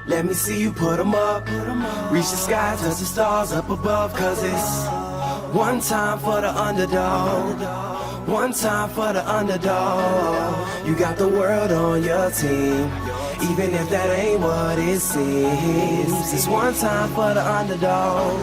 Let me see you put 'em up. Reach the sky, touch the stars up above. Cause it's one time for the underdog. One time for the underdog. You got the world on your team, even if that ain't what it seems. It's one time for the underdog.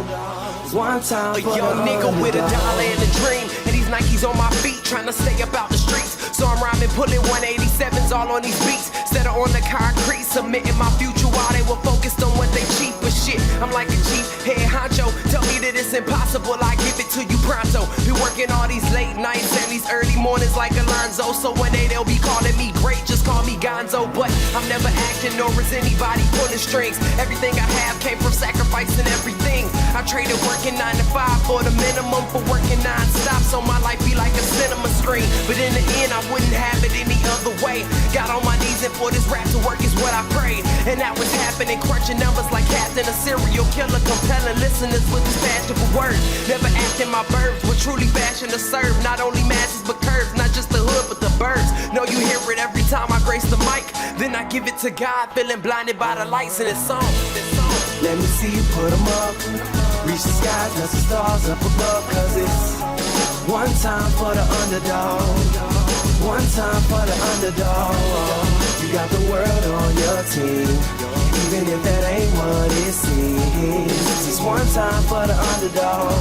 It's one time for the underdog. A young nigga with a dollar and a dream, and these Nikes on my feet, trying to stay up out the streets. So I'm rhyming, pulling 187s all on these beats. Set on the concrete, submitting my future while they were focused on what they cheap. But shit, I'm like a chief head honcho. Tell me that it's impossible, I give it to you pronto. Been working all these late nights and these early mornings like Alonzo. So one day they'll be calling me great, just call me Gonzo. But I'm never acting, nor is anybody pulling strings. Everything I have came from sacrificing everything. I traded working 9 to 5 for the minimum for working non-stop. So my life be like a cinema screen. But in the end, I wouldn't have it any other way. Got on my knees and for this rap to work is what I prayed. And that was happening, crunching numbers like Captain, a serial killer, compelling listeners with his passion for words. Never acting my verbs, but truly passion to serve. Not only masses but curves, not just the hood but the birds. Know you hear it every time I grace the mic. Then I give it to God, feeling blinded by the lights in this song. Let me see you put 'em up. Reach the sky, touch the stars up above. Cause it's one time for the underdog. One time for the underdog. You got the world on your team, even if that ain't what it seems. It's one time for the underdog.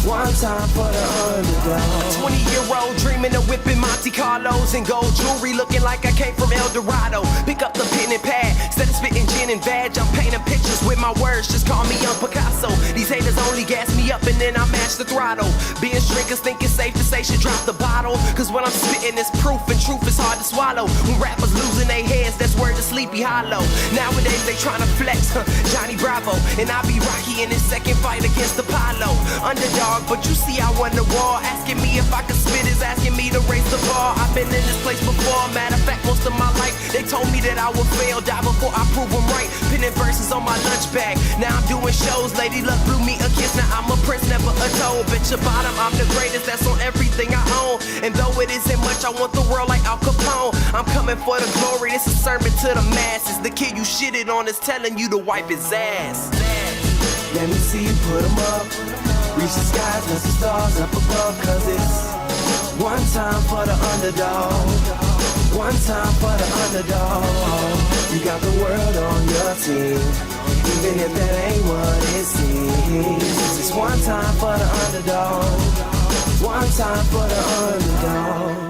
One time for the underdog. 20-year-old dreaming of whipping Monte Carlos and gold jewelry, looking like I came from El Dorado. Pick up the pen and pad, instead of spitting gin and vag, I'm painting pictures with my words, just call me Young Picasso. These haters only gas me up and then I match the throttle. Being strict think it's safe to say should drop the bottle. Cause when I'm spitting it's proof, and truth is hard to swallow. When rappers losing their heads, that's word to Sleepy Hollow. Nowadays they tryna flex, Johnny Bravo. And I be Rocky in his second fight against Apollo. Underdog, but you see I won the war. Asking me if I could spit is asking me to raise the bar. I've been in this place before, matter of fact most of my life. They told me that I would fail, die before I prove them right. Pinning verses on my lunch bag, now I'm doing shows. Lady Luck blew me a kiss, now I'm a prince, never a toad. Bet your bottom, I'm the greatest, that's on everything I own. And though it isn't much, I want the world like Al Capone. I'm coming for the glory, this a sermon to the masses. The kid you shitted on is telling you to wipe his ass. Let me see you put 'em up. Reach the skies, touch the stars up above. Cause it's one time for the underdog. One time for the underdog. You got the world on your team, even if that ain't what it seems. It's one time for the underdog. One time for the underdog.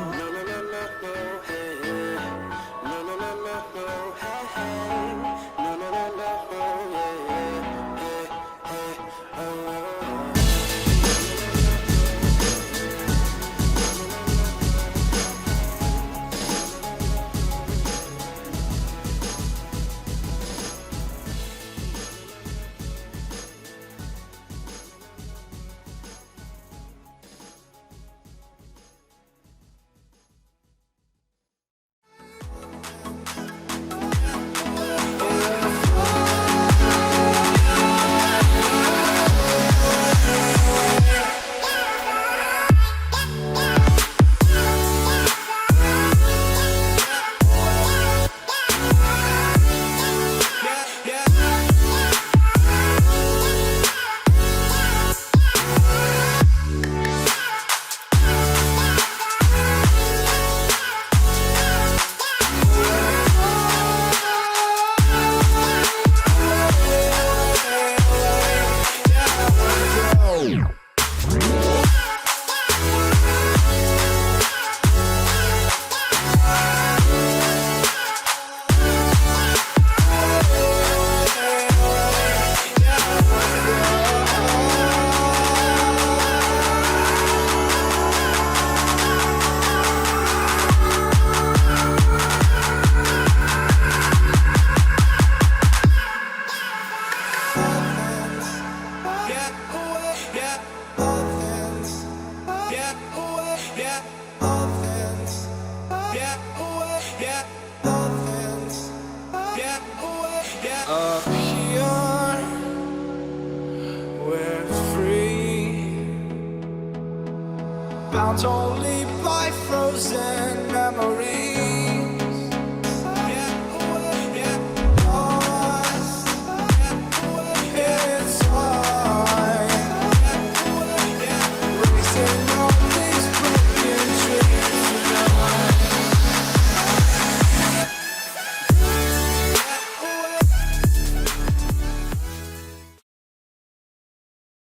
Up here, we're free, bound only by frozen memories.